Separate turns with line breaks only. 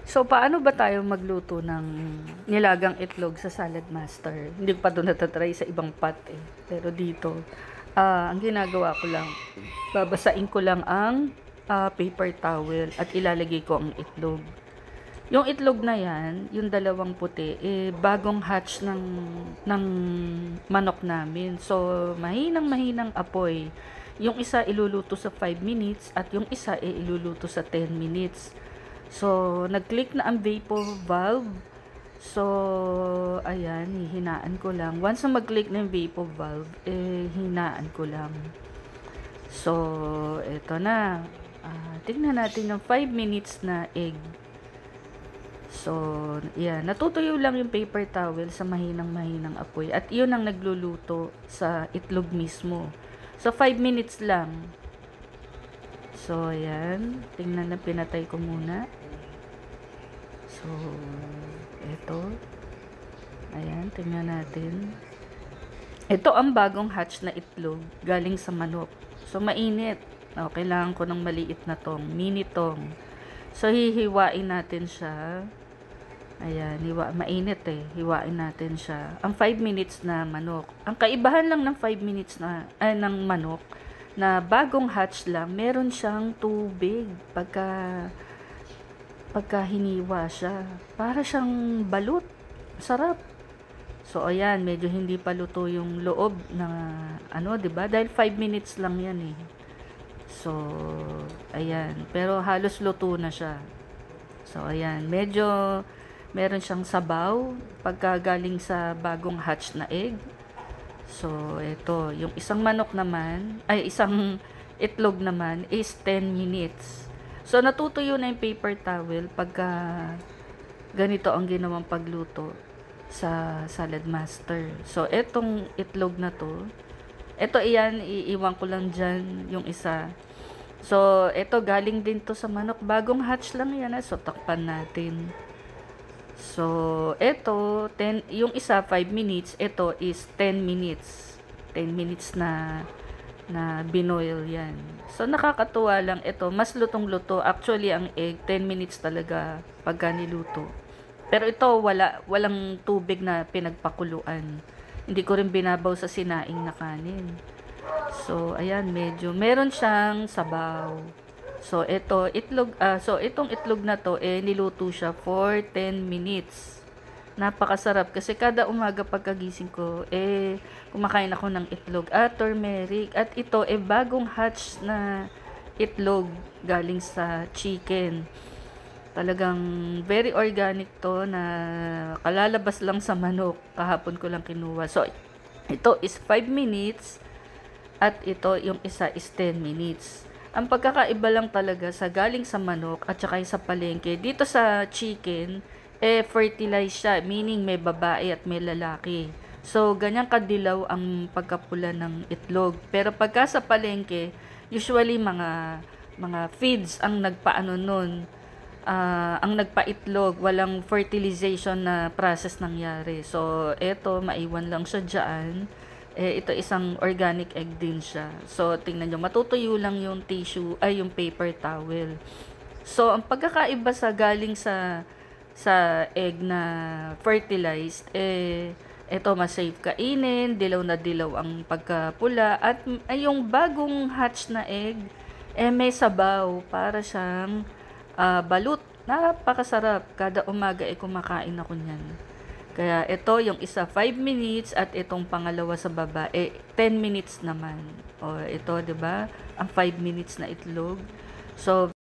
So, paano ba tayo magluto ng nilagang itlog sa Salad Master? Hindi ko pa doon natatry sa ibang pot eh. Pero dito, ang ginagawa ko lang, babasain ko lang ang paper towel at ilalagay ko ang itlog. Yung itlog na yan, yung dalawang puti, bagong hatch ng manok namin. So, mahinang apoy. Yung isa iluluto sa 5 minutes at yung isa iluluto sa 10 minutes. So, nag-click na ang vapor valve. So, ayan, hinaan ko lang. Once na mag-click na yung vapor valve, hinaan ko lang. So, eto na. Tingnan natin yung 5 minutes na egg. So, yan. Natutuyo lang yung paper towel sa mahinang apoy. At yun ang nagluluto sa itlog mismo. So, 5 minutes lang. So, ayan. Tingnan na, pinatay ko muna. So, eto. Ayan, tingnan natin. Ito ang bagong hatch na itlog galing sa manok. So, mainit. Kailangan ko ng maliit na tong, mini tong. So, hihiwain natin siya. Ayan, mainit eh. Hiwain natin siya. Ang 5 minutes na manok. Ang kaibahan lang ng 5 minutes na, ng manok, na bagong hatch lang, meron siyang tubig pagka hiniwa siya. Para siyang balut. Sarap. So, ayan, medyo hindi pa luto yung loob na, 'di ba? Dahil 5 minutes lang yan eh. So, ayan. Pero halos luto na siya. So, ayan. Medyo meron siyang sabaw pagka galing sa bagong hatch na egg. So, ito. Yung isang manok naman, isang itlog naman is 10 minutes. So, natutuyo na yung paper towel pagka ganito ang ginawang pagluto sa Salad Master. So, etong itlog na to, iyan, iiwan ko lang dyan yung isa. So, ito galing din to sa manok. Bagong hatch lang yan. So, takpan natin. So, yung isa 5 minutes, ito is 10 minutes. 10 minutes na binoil yan. So, nakakatuwa lang ito. Mas lutong-luto. Actually, ang egg, 10 minutes talaga pagka niluto. Pero ito, walang tubig na pinagpakuluan. Hindi ko rin binabaw sa sinaing na kanin. So, ayan, meron siyang sabaw. So, itong itlog na to, niluto siya for 10 minutes. Napakasarap kasi kada umaga pagkagising ko, kumakain ako ng itlog at turmeric. At ito, bagong hatch na itlog galing sa chicken. Talagang very organic to na kalalabas lang sa manok. Kahapon ko lang kinuha. So, ito is 5 minutes at ito yung isa is 10 minutes. Ang pagkakaiba lang talaga sa galing sa manok at saka sa palengke, dito sa chicken, fertilized siya, meaning may babae at may lalaki. So, ganyan kadilaw ang pagkapula ng itlog. Pero pagka sa palengke, usually mga feeds ang nagpaano nun, ang nagpaitlog, walang fertilization na process nangyari. So, eto, maiwan lang siya dyan. Ito isang organic egg din siya. So, tingnan nyo, matutuyo lang yung yung paper towel. So, ang pagkakaiba sa galing sa egg na fertilized, ito mas safe kainin, dilaw na dilaw ang pagkapula, at yung bagong hatch na egg, may sabaw, para siyang balut. Napakasarap. Kada umaga kumakain ako niyan. Kaya ito yung isa 5 minutes at itong pangalawa sa baba 10 minutes naman. O ito, 'di ba? Ang 5 minutes na itlog. So